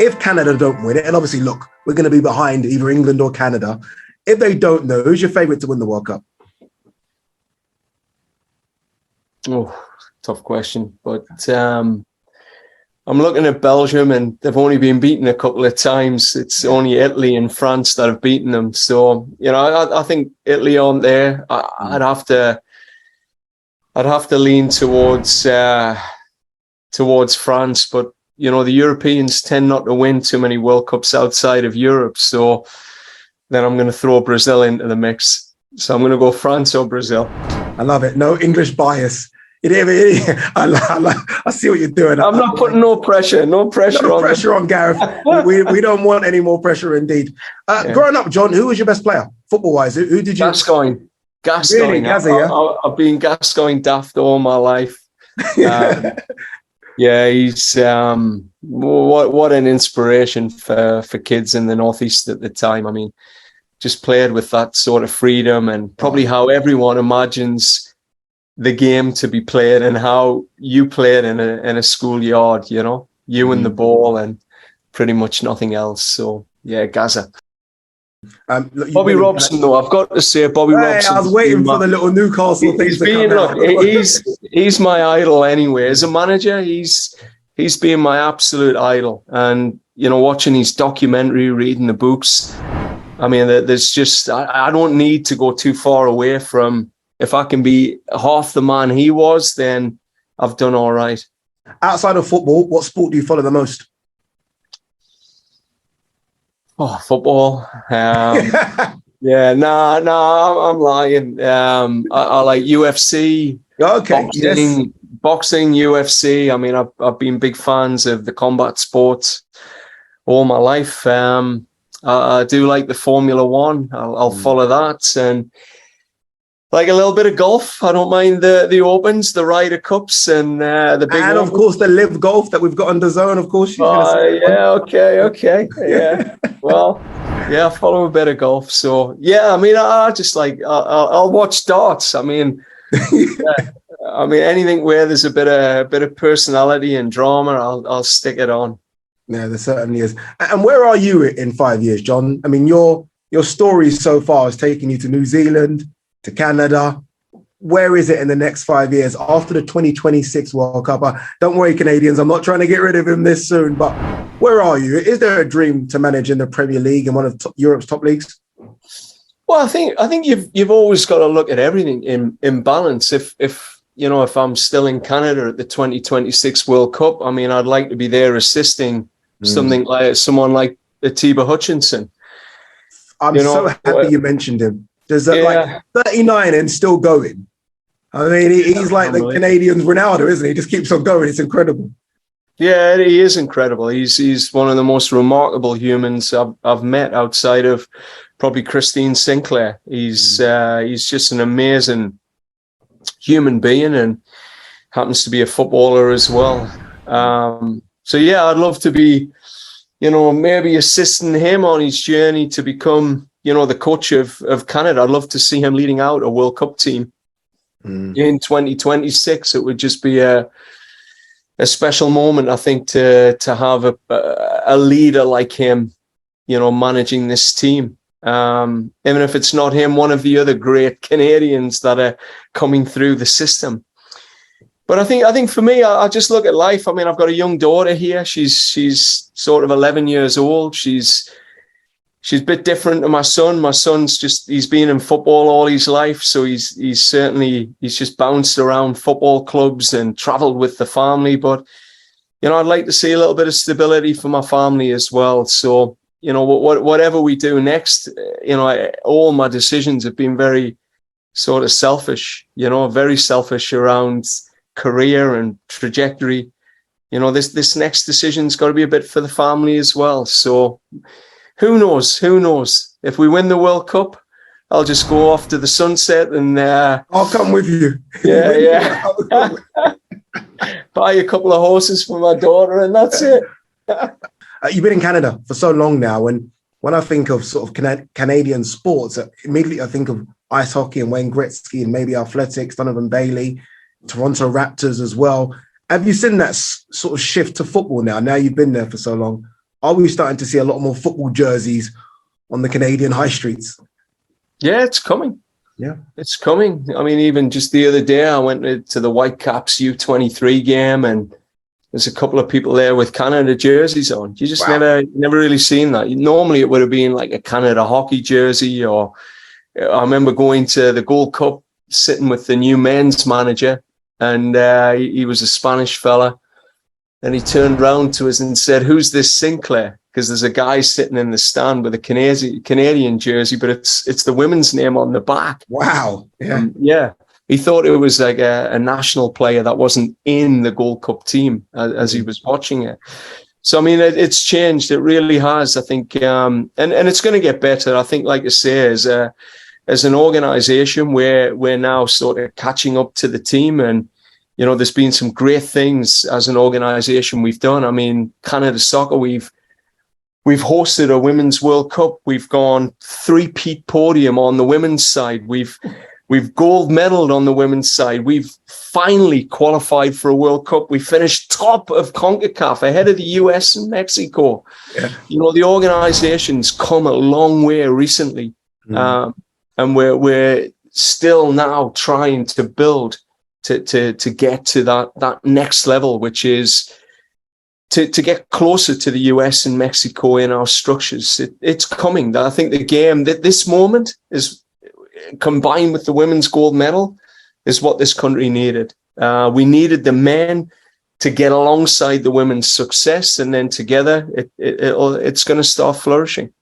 if Canada don't win it, and obviously, look, we're going to be behind either England or Canada. If they don't know, who's your favourite to win the World Cup? Oh, tough question. But I'm looking at Belgium, and they've only been beaten a couple of times. It's only Italy and France that have beaten them. So, I think Italy aren't there. I'd have to lean towards France, but the Europeans tend not to win too many World Cups outside of Europe. So then I'm going to throw Brazil into the mix. So I'm going to go France or Brazil. I love it. No English bias. I see what you're doing. I'm not putting no pressure on Gareth. we don't want any more pressure, indeed. Growing up, John, who was your best player, football-wise? Who did you? Gascoigne. Really, I've been Gascoigne daft all my life. He's what an inspiration for kids in the Northeast at the time. I mean, just played with that sort of freedom and probably how everyone imagines the game to be played and how you play it in a schoolyard, you and the ball and pretty much nothing else. So Gaza. Bobby Robson, though, I've got to say, Bobby Robson. I was waiting for the little Newcastle things to come out. He's my idol anyway. As a manager, he's been my absolute idol. And, watching his documentary, reading the books, I mean, there's just, I don't need to go too far away from, if I can be half the man he was, then I've done all right. Outside of football, what sport do you follow the most? Oh, football. I'm lying. I like UFC. Okay. Boxing, UFC. I mean, I've been big fans of the combat sports all my life. I do like the Formula One. I'll follow that, and like a little bit of golf. I don't mind the Opens, the Ryder Cups, and the big. And of course, the Live Golf that we've got on DAZN. Of course, okay, yeah. Well, I follow a bit of golf, so I mean, I just like I'll watch darts. I mean, anything where there's a bit of personality and drama, I'll stick it on. Yeah, there certainly is. And where are you in 5 years, John? I mean, your story so far has taken you to New Zealand, to Canada. Where is it in the next 5 years after the 2026 World Cup? Don't worry, Canadians, I'm not trying to get rid of him this soon, but where are you? Is there a dream to manage in the Premier League and one of Europe's top leagues? Well, I think you've always got to look at everything in balance. If I'm still in Canada at the 2026 World Cup, I mean, I'd like to be there assisting someone like Atiba Hutchinson. I'm so happy you mentioned him. There's like 39 and still going. I mean, he's like the Canadians' Ronaldo, isn't he? He just keeps on going. It's incredible. Yeah, he is incredible. He's one of the most remarkable humans I've met outside of probably Christine Sinclair. He's just an amazing human being and happens to be a footballer as well. I'd love to be, maybe assisting him on his journey to become, the coach of Canada. I'd love to see him leading out a World Cup team in 2026. It would just be a special moment, I think, to have a leader like him, managing this team. Even if it's not him, one of the other great Canadians that are coming through the system. But I think for me, I just look at life. I mean, I've got a young daughter here. She's sort of 11 years old. She's a bit different to my son. My son's he's been in football all his life. So he's just bounced around football clubs and traveled with the family. But, I'd like to see a little bit of stability for my family as well. So, whatever we do next, all my decisions have been very sort of selfish, very selfish around career and trajectory. This next decision's got to be a bit for the family as well. So who knows? If we win the World Cup, I'll just go off to the sunset and I'll come with you. Yeah. Buy a couple of horses for my daughter and that's it. You've been in Canada for so long now, and when I think of sort of Canadian sports, immediately I think of ice hockey and Wayne Gretzky and maybe athletics, Donovan Bailey, Toronto Raptors as well. Have you seen that sort of shift to football now? Now you've been there for so long. are we starting to see a lot more football jerseys on the Canadian high streets? Yeah, it's coming. Yeah, it's coming. I mean, even just the other day, I went to the Whitecaps U23 game, and there's a couple of people there with Canada jerseys on. You just never really seen that. Normally, it would have been like a Canada hockey jersey, or I remember going to the Gold Cup, sitting with the new men's manager, and he was a Spanish fella. And he turned around to us and said, "Who's this Sinclair?" Because there's a guy sitting in the stand with a Canadian jersey, but it's the women's name on the back. Wow. Yeah. Yeah. He thought it was like a national player that wasn't in the Gold Cup team as he was watching it. So, I mean, it's changed. It really has, I think. And it's going to get better. I think, like I say, as an organization, we're now sort of catching up to the team. And, you know, there's been some great things as an organization we've done. I mean, Canada Soccer, we've hosted a Women's World Cup. We've gone 3-peat podium on the women's side. We've gold medaled on the women's side. We've finally qualified for a World Cup. We finished top of CONCACAF, ahead of the US and Mexico. Yeah. You know, the organization's come a long way recently. And we're still now trying to build to get to that next level, which is to get closer to the US and Mexico in our structures. It's coming. I think the game, this moment is, combined with the women's gold medal, is what this country needed. We needed the men to get alongside the women's success, and then together it's going to start flourishing.